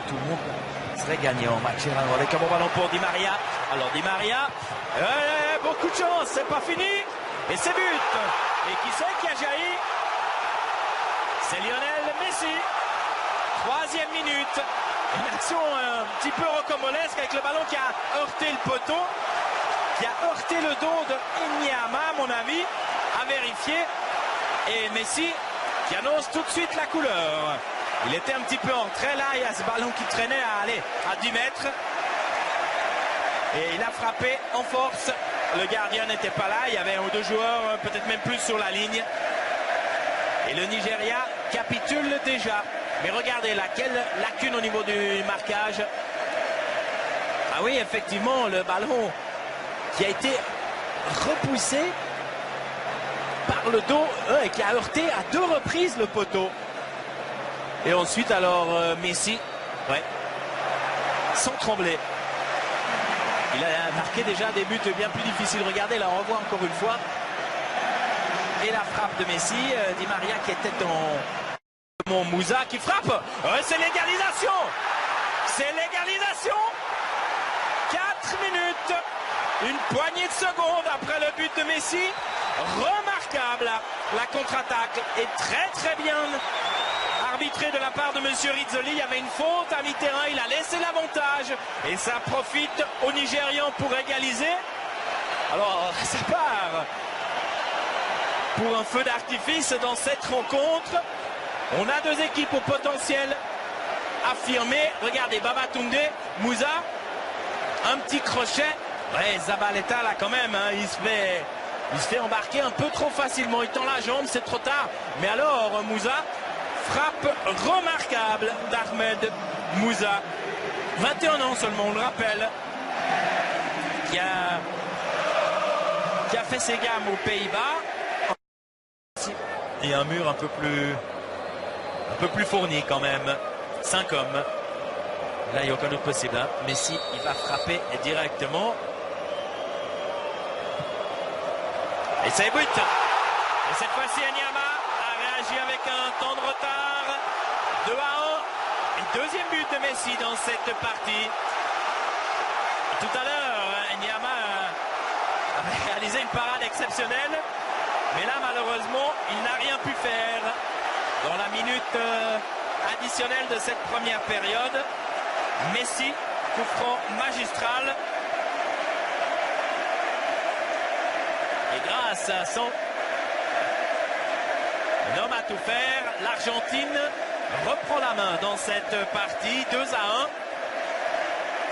Tout le monde serait gagnant. Mascherano avec un bon ballon pour Di Maria. Alors Di Maria, beaucoup de chance, c'est pas fini. Et c'est but. Et qui c'est qui a jailli? C'est Lionel Messi. 3e minute. Une action un petit peu rocambolesque avec le ballon qui a heurté le poteau, qui a heurté le dos de Enyama, à mon avis, à vérifier. Et Messi qui annonce tout de suite la couleur. Il était un petit peu en trait là, il y a ce ballon qui traînait à 10 mètres. Et il a frappé en force. Le gardien n'était pas là, il y avait un ou deux joueurs, peut-être même plus sur la ligne. Et le Nigeria capitule déjà. Mais regardez là, quelle lacune au niveau du marquage. Ah oui, effectivement, le ballon qui a été repoussé par le dos et qui a heurté à 2 reprises le poteau. Et ensuite, alors, Messi, sans trembler. Il a marqué déjà des buts bien plus difficiles. Regardez, là, on revoit encore une fois. Et la frappe de Messi, Di Maria qui était en Moussa qui frappe. C'est l'égalisation. C'est l'égalisation. 4 minutes. Une poignée de secondes après le but de Messi. Remarquable. La contre-attaque est très bien arbitrée de la part de Monsieur Rizzoli. Il y avait une faute à mi-terrain. Il a laissé l'avantage. Et ça profite aux Nigérians pour égaliser. Alors, ça part pour un feu d'artifice dans cette rencontre. On a 2 équipes au potentiel affirmé. Regardez, Babatunde, Moussa, un petit crochet. Zabaleta là quand même, hein, il se fait embarquer un peu trop facilement. Il tend la jambe, c'est trop tard. Mais alors, Moussa, frappe remarquable d'Ahmed Moussa. 21 ans seulement, on le rappelle. Qui a fait ses gammes aux Pays-Bas. Et un mur un peu plus fourni quand même. 5 hommes. Là, il n'y a aucun autre possible. Hein. Messi, il va frapper directement. Et c'est but. Et cette fois-ci, Enyama a réagi avec un temps de retard. 2-1. Et 2e but de Messi dans cette partie. Tout à l'heure, Enyama avait réalisé une parade exceptionnelle. Mais là, malheureusement, il n'a rien pu faire dans la minute additionnelle de cette première période. Messi, coup franc magistral. Et grâce à son homme à tout faire, l'Argentine reprend la main dans cette partie. 2-1.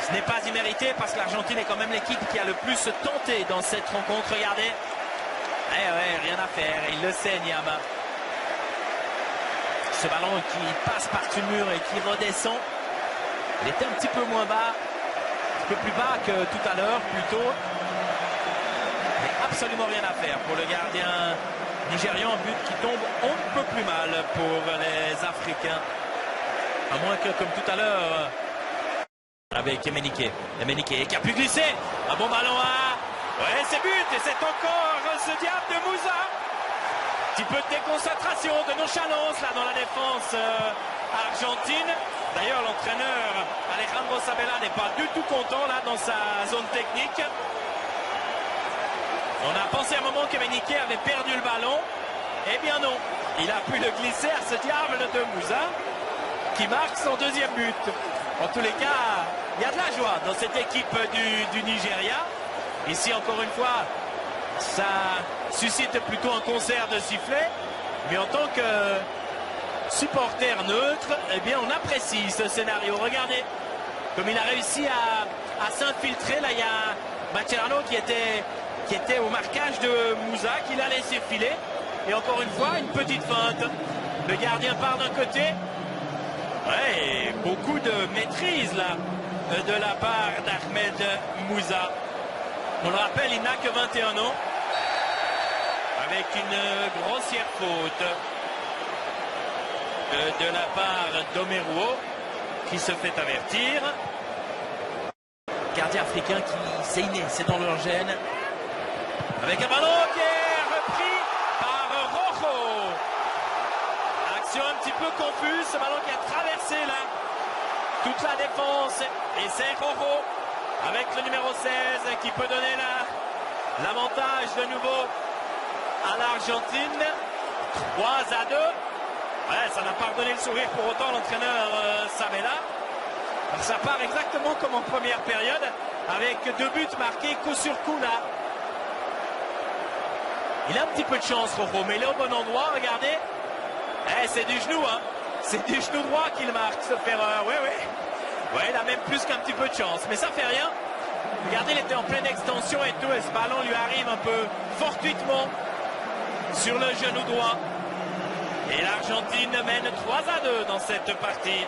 Ce n'est pas immérité parce que l'Argentine est quand même l'équipe qui a le plus tenté dans cette rencontre. Regardez. Rien à faire, il le sait, Enyama. Ce ballon qui passe par-dessus le mur et qui redescend. Il était un petit peu moins bas, un petit peu plus bas que tout à l'heure, plutôt. Mais absolument rien à faire pour le gardien nigérian. Un but qui tombe on ne peut plus mal pour les Africains. À moins que, comme tout à l'heure, avec Emenike. Emenike qui a pu glisser. Un bon ballon à... c'est but et c'est encore ce diable de Moussa. Un petit peu de déconcentration, de nonchalance là dans la défense argentine. D'ailleurs, l'entraîneur Alejandro Sabella n'est pas du tout content là dans sa zone technique. On a pensé à un moment qu'Emenike avait perdu le ballon. Eh bien non, il a pu le glisser à ce diable de Moussa qui marque son 2e but. En tous les cas, il y a de la joie dans cette équipe du Nigeria. Ici, encore une fois, ça suscite plutôt un concert de sifflets. Mais en tant que supporter neutre, eh bien, on apprécie ce scénario. Regardez comme il a réussi à s'infiltrer. Là, il y a Mascherano qui était au marquage de Moussa, qui l'a laissé filer. Et encore une fois, une petite feinte. Le gardien part d'un côté. Beaucoup de maîtrise, là, de la part d'Ahmed Moussa. On le rappelle, il n'a que 21 ans. Avec une grossière faute de la part d'Omeruo qui se fait avertir. Gardien africain qui c'est inné, c'est dans leur gène. Avec un ballon qui est repris par Rojo. Action un petit peu confuse, ce ballon qui a traversé là toute la défense. Et c'est Rojo avec le numéro 16 qui peut donner l'avantage de nouveau à l'Argentine. 3-2. Ouais, ça n'a pas redonné le sourire pour autant l'entraîneur Sabella. Ça part exactement comme en première période, avec 2 buts marqués coup sur coup là. Il a un petit peu de chance, Rojo, mais il est au bon endroit, regardez. C'est du genou, hein. C'est du genou droit qu'il marque, ce Ferrer. Oui. Ouais, il a même plus qu'un petit peu de chance, mais ça fait rien. Regardez, il était en pleine extension et tout, et ce ballon lui arrive un peu fortuitement sur le genou droit. Et l'Argentine mène 3-2 dans cette partie.